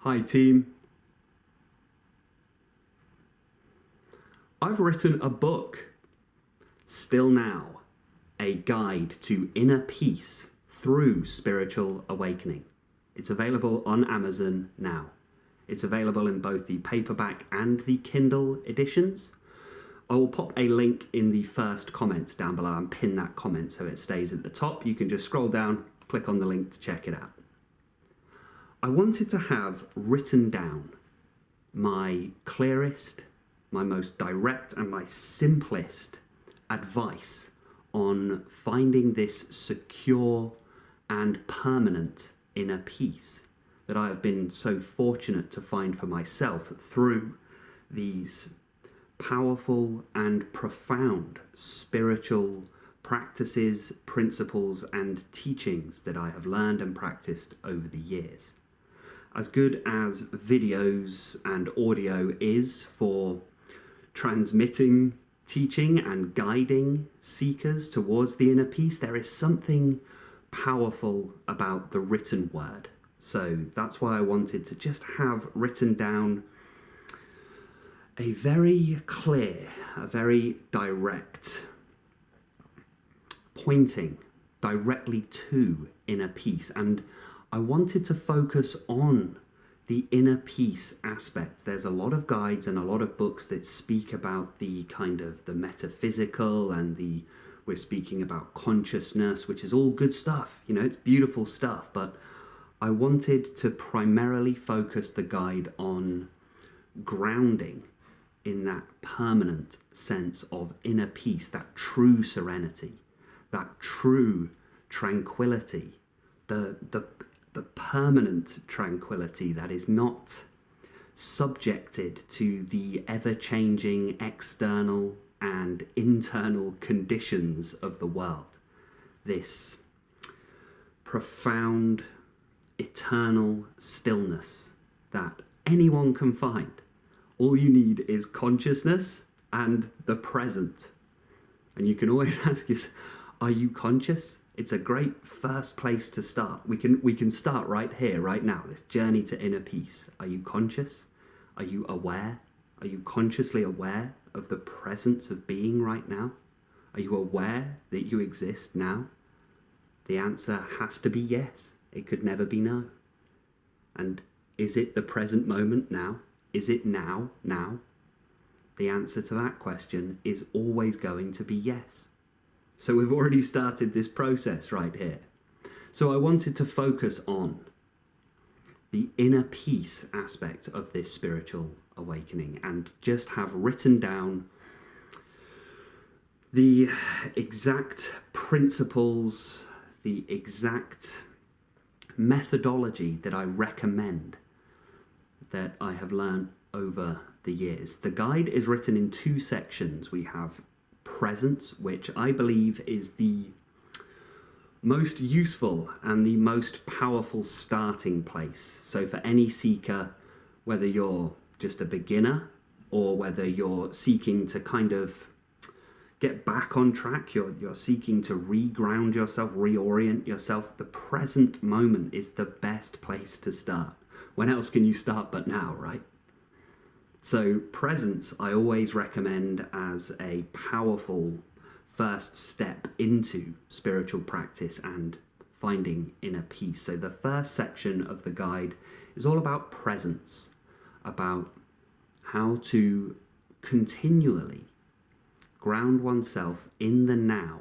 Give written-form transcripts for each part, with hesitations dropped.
Hi team. I've written a book, Still Now, a guide to inner peace through spiritual awakening. It's available on Amazon now. It's available in both the paperback and the Kindle editions. I will pop a link in the first comments down below and pin that comment so it stays at the top. You can just scroll down, click on the link to check it out. I wanted to have written down my clearest, my most direct and my simplest advice on finding this secure and permanent inner peace that I have been so fortunate to find for myself through these powerful and profound spiritual practices, principles and teachings that I have learned and practiced over the years. As good as videos and audio is for transmitting teaching and guiding seekers towards the inner peace, there is something powerful about the written word. So that's why I wanted to just have written down a very clear, a very direct, pointing directly to inner peace. And I wanted to focus on the inner peace aspect. There's a lot of guides and a lot of books that speak about the kind of the metaphysical and we're speaking about consciousness, which is all good stuff. You know, it's beautiful stuff. But I wanted to primarily focus the guide on grounding in that permanent sense of inner peace, that true serenity, that true tranquility, the permanent tranquility that is not subjected to the ever-changing external and internal conditions of the world. This profound, eternal stillness that anyone can find. All you need is consciousness and the present. And you can always ask yourself, are you conscious? It's a great first place to start. We can start right here, right now, this journey to inner peace. Are you conscious? Are you aware? Are you consciously aware of the presence of being right now? Are you aware that you exist now? The answer has to be yes. It could never be no. And is it the present moment now? Is it now? The answer to that question is always going to be yes. So we've already started this process right here. So I wanted to focus on the inner peace aspect of this spiritual awakening and just have written down the exact principles, the exact methodology that I recommend that I have learned over the years. The guide is written in two sections. We have presence, which I believe is the most useful and the most powerful starting place. So for any seeker, whether you're just a beginner or whether you're seeking to kind of get back on track, you're seeking to reground yourself, reorient yourself, the present moment is the best place to start. When else can you start but now, right? So presence, I always recommend as a powerful first step into spiritual practice and finding inner peace. So the first section of the guide is all about presence, about how to continually ground oneself in the now.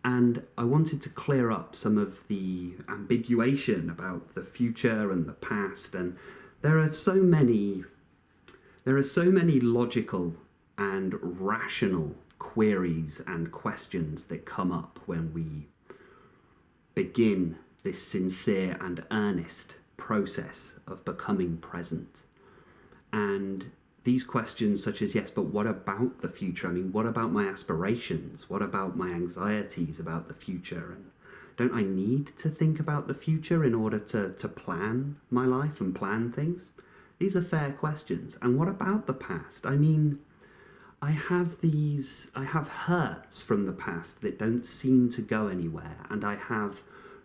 And I wanted to clear up some of the ambiguation about the future and the past. And there are so many logical and rational queries and questions that come up when we begin this sincere and earnest process of becoming present. And these questions such as, yes, but what about the future? I mean, what about my aspirations? What about my anxieties about the future? And don't I need to think about the future in order to plan my life and plan things? These are fair questions. And what about the past? I mean, I have hurts from the past that don't seem to go anywhere, and I have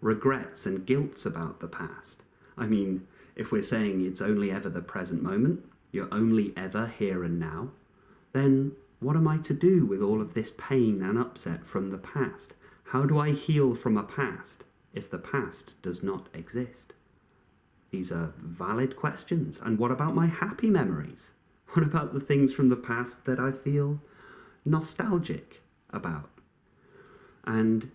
regrets and guilts about the past. I mean, if we're saying it's only ever the present moment, you're only ever here and now, then what am I to do with all of this pain and upset from the past? How do I heal from a past if the past does not exist? These are valid questions. And what about my happy memories? What about the things from the past that I feel nostalgic about? And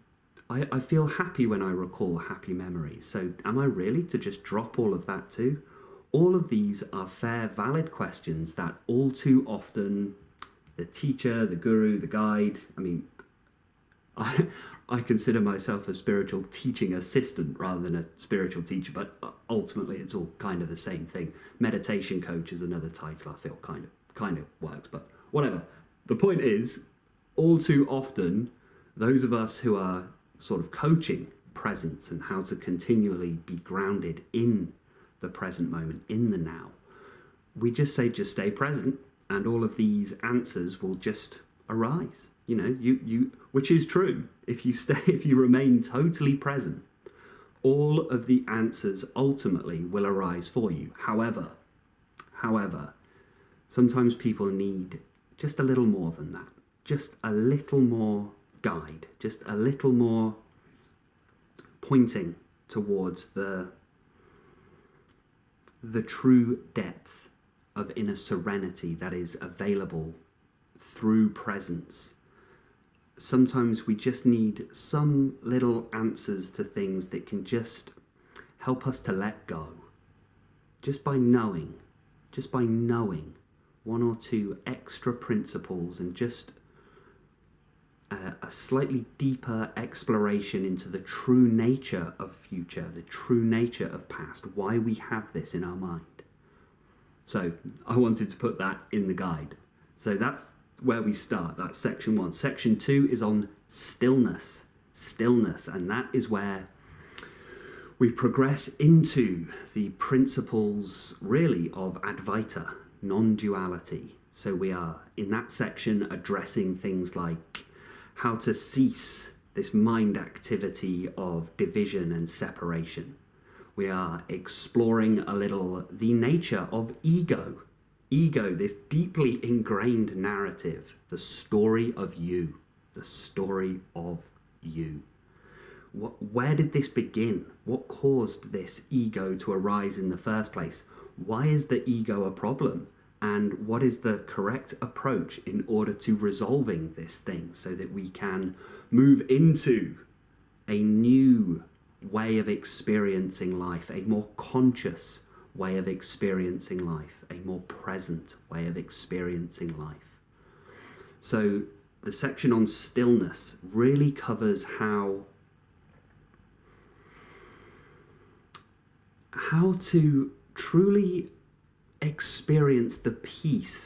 I feel happy when I recall happy memories. So am I really to just drop all of that too? All of these are fair, valid questions that all too often the teacher, the guru, the guide, I consider myself a spiritual teaching assistant rather than a spiritual teacher, but ultimately it's all kind of the same thing. Meditation coach is another title I feel kind of works, but whatever. The point is, all too often, those of us who are sort of coaching presence and how to continually be grounded in the present moment, in the now, we just say, just stay present, and all of these answers will just arise. You know, you which is true. If you remain totally present, all of the answers ultimately will arise for you. However, sometimes people need just a little more than that. Just a little more guide, just a little more pointing towards the true depth of inner serenity that is available through presence. Sometimes we just need some little answers to things that can just help us to let go. Just by knowing one or two extra principles and just a slightly deeper exploration into the true nature of future, the true nature of past, why we have this in our mind. So I wanted to put that in the guide. So that's where we start. That's section 1. Section 2 is on stillness, and that is where we progress into the principles really of Advaita, non-duality. So we are in that section addressing things like how to cease this mind activity of division and separation. We are exploring a little the nature of ego, this deeply ingrained narrative, the story of you. Where did this begin? What caused this ego to arise in the first place? Why is the ego a problem? And what is the correct approach in order to resolving this thing so that we can move into a new way of experiencing life, a more conscious way of experiencing life, a more present way of experiencing life. So the section on stillness really covers how to truly experience the peace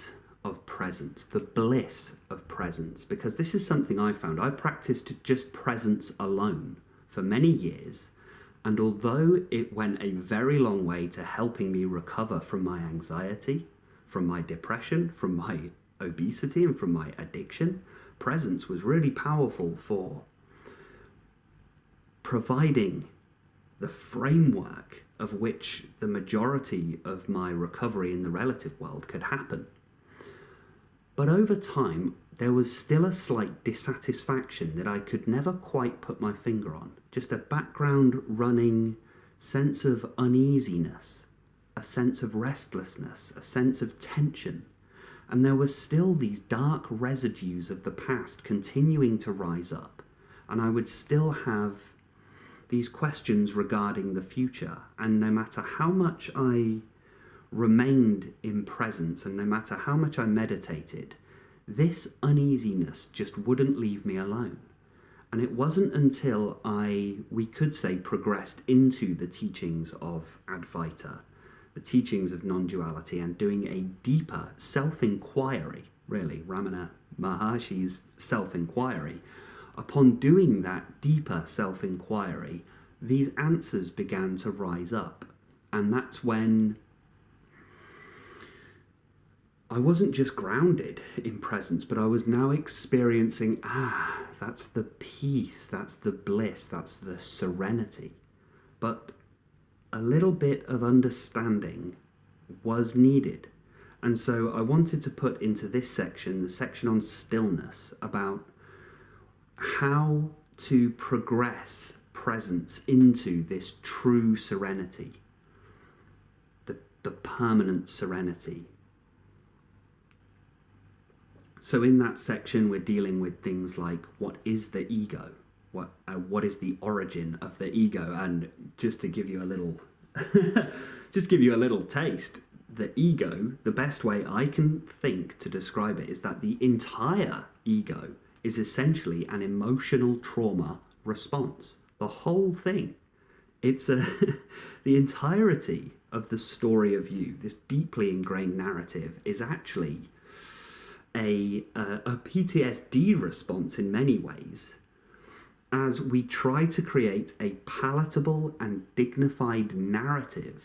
of presence, the bliss of presence, because this is something I found. I practiced just presence alone for many years, and although it went a very long way to helping me recover from my anxiety, from my depression, from my obesity, and from my addiction, presence was really powerful for providing the framework of which the majority of my recovery in the relative world could happen. But over time, there was still a slight dissatisfaction that I could never quite put my finger on. Just a background running sense of uneasiness, a sense of restlessness, a sense of tension. And there were still these dark residues of the past continuing to rise up. And I would still have these questions regarding the future. And no matter how much I remained in presence and no matter how much I meditated, this uneasiness just wouldn't leave me alone. And it wasn't until we could say, progressed into the teachings of Advaita, the teachings of non-duality, and doing a deeper self-inquiry, really, Ramana Maharshi's self-inquiry. Upon doing that deeper self-inquiry, these answers began to rise up. And that's when I wasn't just grounded in presence, but I was now experiencing, that's the peace, that's the bliss, that's the serenity. But a little bit of understanding was needed. And so I wanted to put into this section, the section on stillness, about how to progress presence into this true serenity, the permanent serenity. So in that section, we're dealing with things like, what is the ego? What is the origin of the ego? And just to give you a little, just give you a little taste, the ego, the best way I can think to describe it is that the entire ego is essentially an emotional trauma response. The whole thing. It's the entirety of the story of you, this deeply ingrained narrative, is actually a PTSD response in many ways, as we try to create a palatable and dignified narrative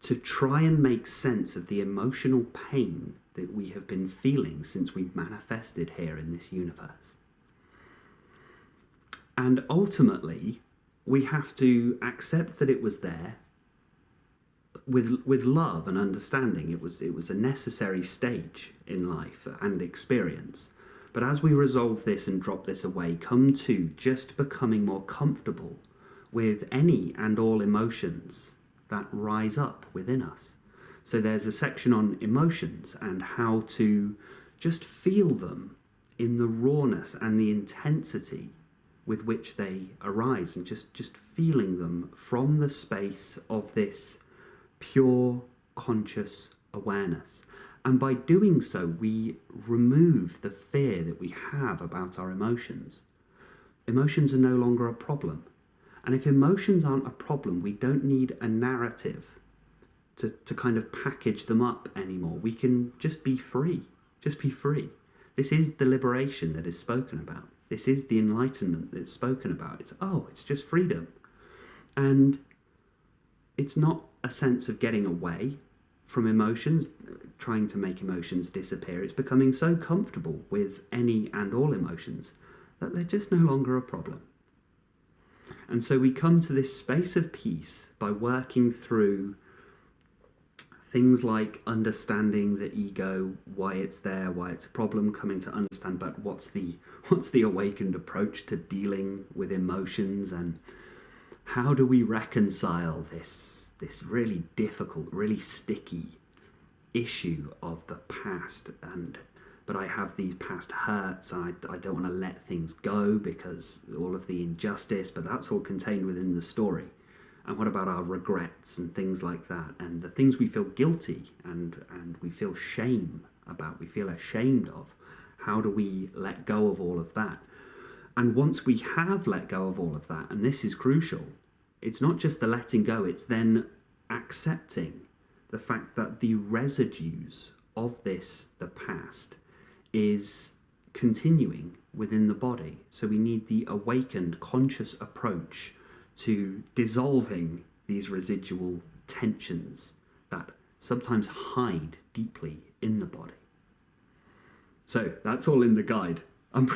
to try and make sense of the emotional pain that we have been feeling since we manifested here in this universe. And ultimately, we have to accept that it was there with love and understanding. It was a necessary stage in life and experience. But as we resolve this and drop this away, come to just becoming more comfortable with any and all emotions that rise up within us. So there's a section on emotions and how to just feel them in the rawness and the intensity with which they arise, and just feeling them from the space of this pure conscious awareness. And by doing so, we remove the fear that we have about our emotions. Emotions are no longer a problem. And if emotions aren't a problem, we don't need a narrative to kind of package them up anymore. We can just be free. Just be free. This is the liberation that is spoken about. This is the enlightenment that's spoken about. It's just freedom. And it's not a sense of getting away from emotions, trying to make emotions disappear. It's becoming so comfortable with any and all emotions that they're just no longer a problem. And so we come to this space of peace by working through things like understanding the ego, why it's there, why it's a problem, coming to understand about what's the awakened approach to dealing with emotions, and how do we reconcile this really difficult, really sticky issue of the past. But I have these past hurts, and I don't want to let things go because all of the injustice, but that's all contained within the story. And what about our regrets and things like that, and the things we feel guilty and we feel shame about, we feel ashamed of? How do we let go of all of that? And once we have let go of all of that, and this is crucial, it's not just the letting go, it's then accepting the fact that the residues of this, the past, is continuing within the body. So we need the awakened, conscious approach to dissolving these residual tensions that sometimes hide deeply in the body. So that's all in the guide. I'm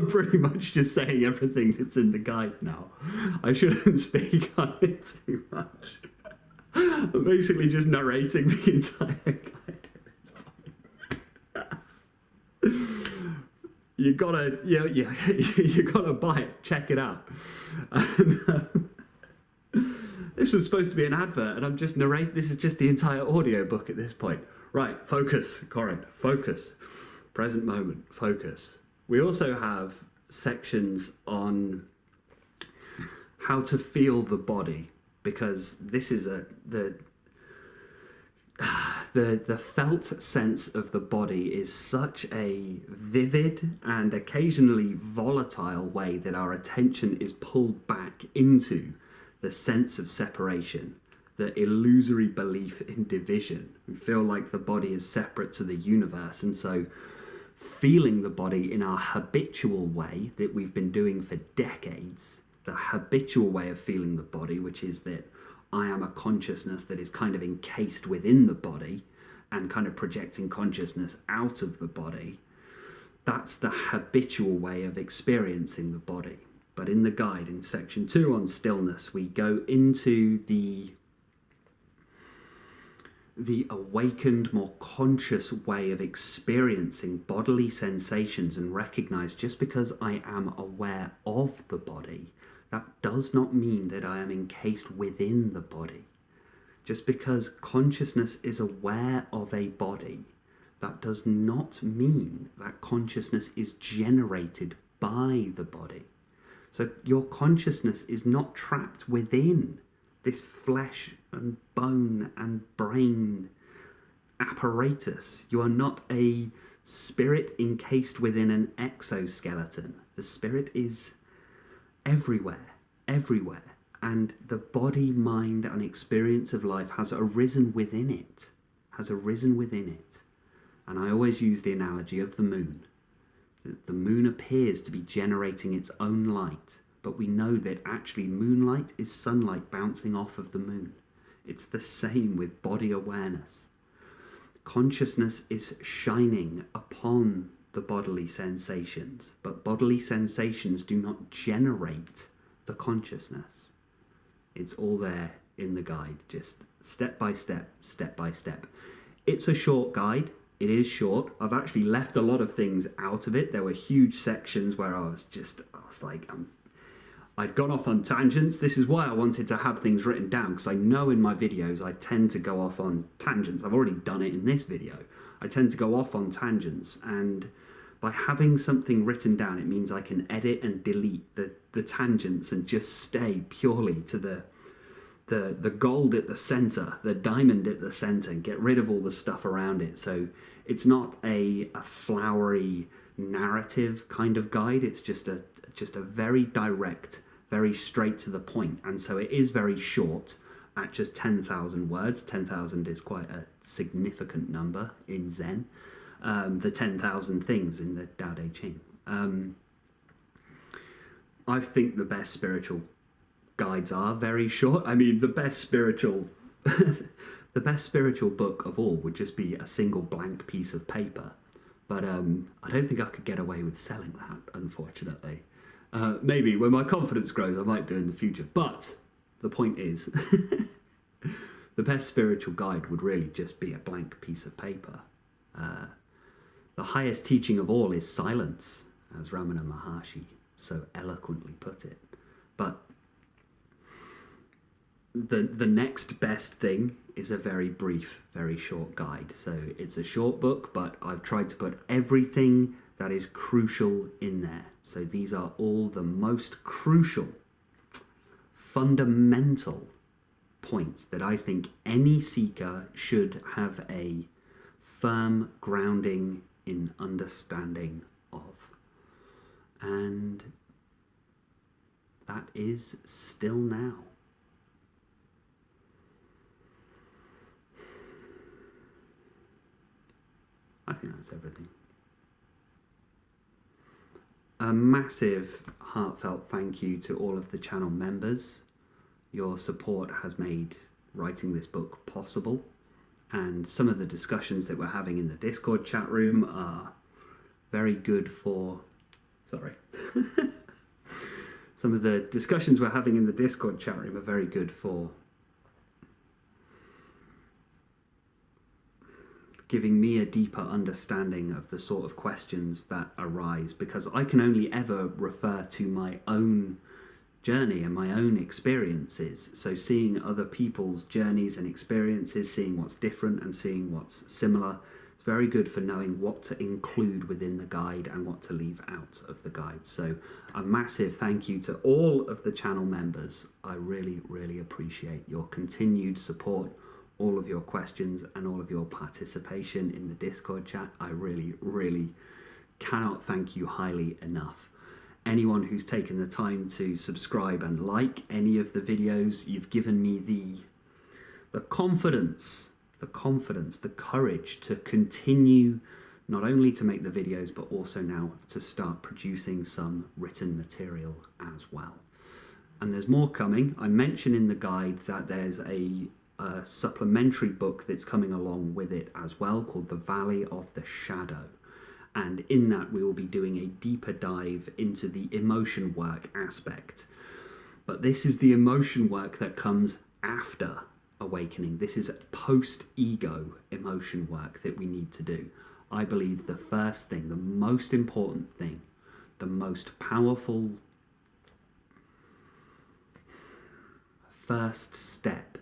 pretty much just saying everything that's in the guide now. I shouldn't speak on it too much. I'm basically just narrating the entire guide. You gotta buy it, check it out. And, this was supposed to be an advert, and I'm just narrating. This is just the entire audio book at this point. Right, focus, Corin, focus. Present moment, focus. We also have sections on how to feel the body, because this is the felt sense of the body is such a vivid and occasionally volatile way that our attention is pulled back into the sense of separation, the illusory belief in division. We feel like the body is separate to the universe, and so feeling the body in our habitual way that we've been doing for decades, the habitual way of feeling the body, which is that I am a consciousness that is kind of encased within the body and kind of projecting consciousness out of the body. That's the habitual way of experiencing the body. But in the guide, in section 2 on stillness, we go into the awakened, more conscious way of experiencing bodily sensations, and recognize just because I am aware of the body, that does not mean that I am encased within the body. Just because consciousness is aware of a body, that does not mean that consciousness is generated by the body. So your consciousness is not trapped within this flesh and bone and brain apparatus. You are not a spirit encased within an exoskeleton. The spirit is everywhere, everywhere. And the body, mind, and experience of life has arisen within it. And I always use the analogy of the moon. The moon appears to be generating its own light, but we know that actually moonlight is sunlight bouncing off of the moon. It's the same with body awareness. Consciousness is shining upon the bodily sensations, but bodily sensations do not generate the consciousness. It's all there in the guide, just step by step, step by step. It's a short guide. It is short. I've actually left a lot of things out of it. There were huge sections where I was like, I'd gone off on tangents. This is why I wanted to have things written down, because I know in my videos I tend to go off on tangents. I've already done it in this video. I tend to go off on tangents, and by having something written down, it means I can edit and delete the tangents and just stay purely to the gold at the center, the diamond at the center, and get rid of all the stuff around it. So it's not a flowery narrative kind of guide. It's just a very direct, very straight to the point. And so it is very short at just 10,000 words. 10,000 is quite a significant number in Zen. The 10,000 things in the Tao Te Ching. I think the best spiritual guides are very short. I mean, the best spiritual book of all would just be a single blank piece of paper. But I don't think I could get away with selling that, unfortunately. Maybe when my confidence grows, I might do in the future. But the point is, the best spiritual guide would really just be a blank piece of paper. The highest teaching of all is silence, as Ramana Maharshi so eloquently put it. But the next best thing is a very brief, very short guide. So it's a short book, but I've tried to put everything that is crucial in there. So these are all the most crucial, fundamental points that I think any seeker should have a firm grounding in understanding of. And that is still now. I think that's everything. A massive heartfelt thank you to all of the channel members. Your support has made writing this book possible, and some of the discussions that we're having in the Discord chat room are very good for... Sorry. Some of the discussions we're having in the Discord chat room are very good for giving me a deeper understanding of the sort of questions that arise, because I can only ever refer to my own journey and my own experiences. So seeing other people's journeys and experiences, seeing what's different and seeing what's similar, it's very good for knowing what to include within the guide and what to leave out of the guide. So a massive thank you to all of the channel members. I really, really appreciate your continued support, all of your questions and all of your participation in the Discord chat. I really, really cannot thank you highly enough. Anyone who's taken the time to subscribe and like any of the videos, you've given me the confidence, the courage to continue not only to make the videos, but also now to start producing some written material as well. And there's more coming. I mentioned in the guide that there's a supplementary book that's coming along with it as well, called The Valley of the Shadow. And in that, we will be doing a deeper dive into the emotion work aspect. But this is the emotion work that comes after awakening. This is post-ego emotion work that we need to do. I believe the first thing, the most important thing, the most powerful first step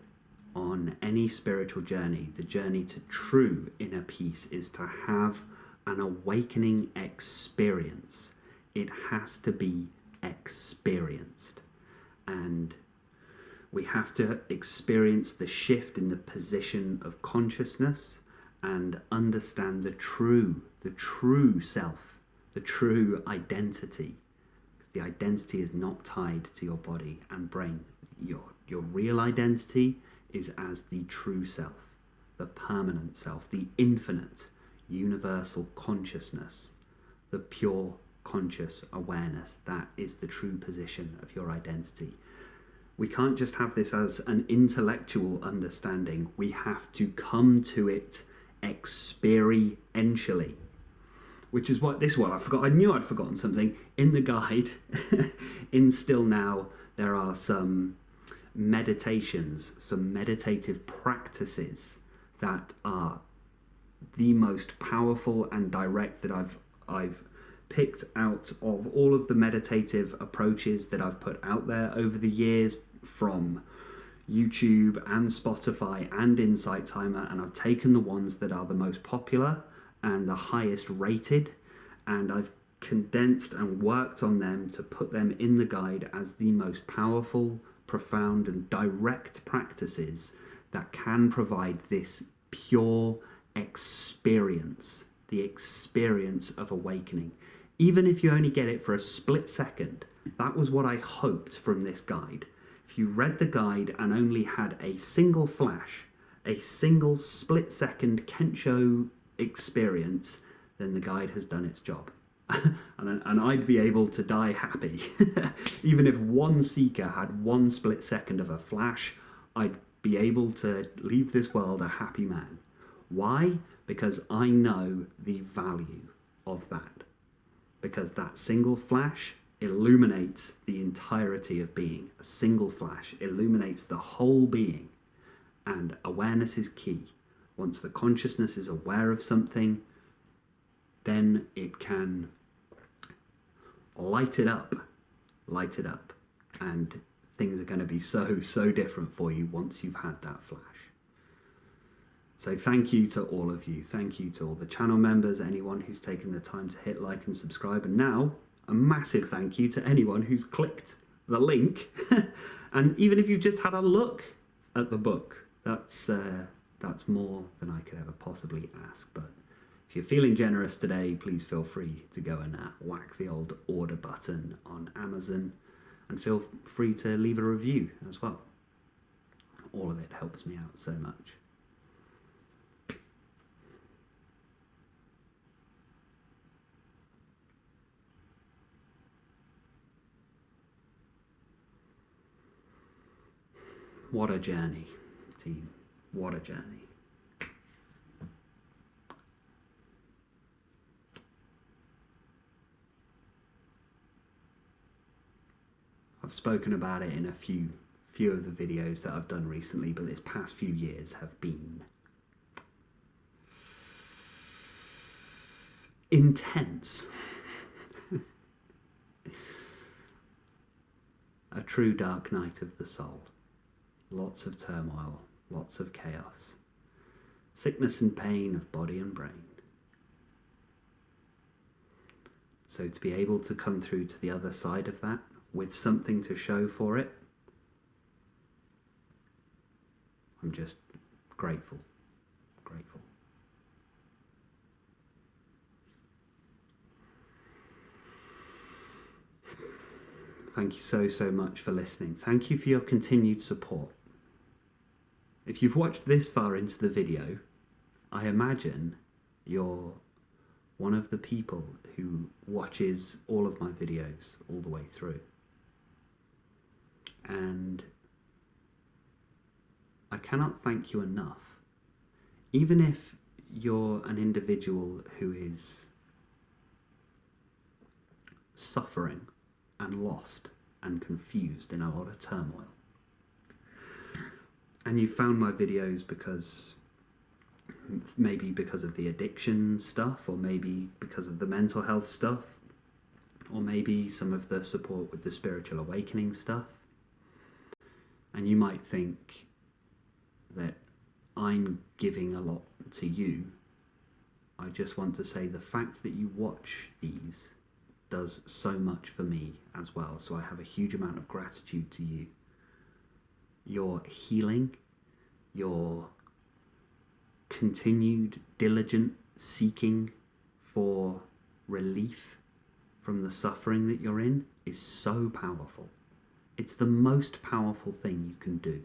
on any spiritual journey, the journey to true inner peace, is to have an awakening experience. It has to be experienced. And we have to experience the shift in the position of consciousness and understand the true self, the true identity. Because the identity is not tied to your body and brain. Your real identity is as the true self, the permanent self, the infinite, universal consciousness, the pure conscious awareness. That is the true position of your identity. We can't just have this as an intellectual understanding. We have to come to it experientially. Which is what this one, I forgot. I knew I'd forgotten something. In the guide, in Still Now, there are some meditations, some meditative practices that are the most powerful and direct that I've picked out of all of the meditative approaches that I've put out there over the years from YouTube and Spotify and Insight Timer, and I've taken the ones that are the most popular and the highest rated, and I've condensed and worked on them to put them in the guide as the most powerful, profound and direct practices that can provide this pure experience, the experience of awakening. Even if you only get it for a split second, that was what I hoped from this guide. If you read the guide and only had a single flash, a single split second Kensho experience, then the guide has done its job. and I'd be able to die happy. Even if one seeker had one split second of a flash, I'd be able to leave this world a happy man. Why? Because I know the value of that. Because that single flash illuminates the entirety of being. A single flash illuminates the whole being. And awareness is key. Once the consciousness is aware of something, then it can light it up, and things are going to be so different for you once you've had that flash. So thank you to all of you. Thank you to all the channel members, anyone who's taken the time to hit like and subscribe, and now a massive thank you to anyone who's clicked the link and even if you've just had a look at the book. That's more than I could ever possibly ask. But if you're feeling generous today, please feel free to go and whack the old order button on Amazon, and feel free to leave a review as well. All of it helps me out so much. What a journey, team. What a journey. I've spoken about it in a few of the videos that I've done recently, but this past few years have been intense. A true dark night of the soul. Lots of turmoil, lots of chaos, sickness and pain of body and brain. So to be able to come through to the other side of that with something to show for it, I'm just grateful. Thank you so much for listening. Thank you for your continued support. If you've watched this far into the video, I imagine you're one of the people who watches all of my videos all the way through. And I cannot thank you enough. Even if you're an individual who is suffering and lost and confused in a lot of turmoil. And you found my videos because maybe because of the addiction stuff, or maybe because of the mental health stuff, or maybe some of the support with the spiritual awakening stuff. And you might think that I'm giving a lot to you. I just want to say the fact that you watch these does so much for me as well. So I have a huge amount of gratitude to you. Your healing, your continued diligent seeking for relief from the suffering that you're in is so powerful. It's the most powerful thing you can do.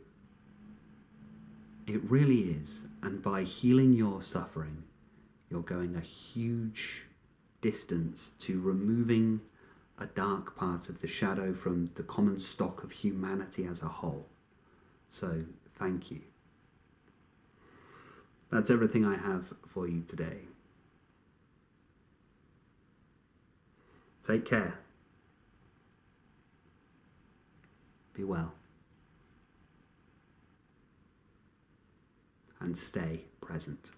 It really is. And by healing your suffering, you're going a huge distance to removing a dark part of the shadow from the common stock of humanity as a whole. So, thank you. That's everything I have for you today. Take care. Be well. And stay present.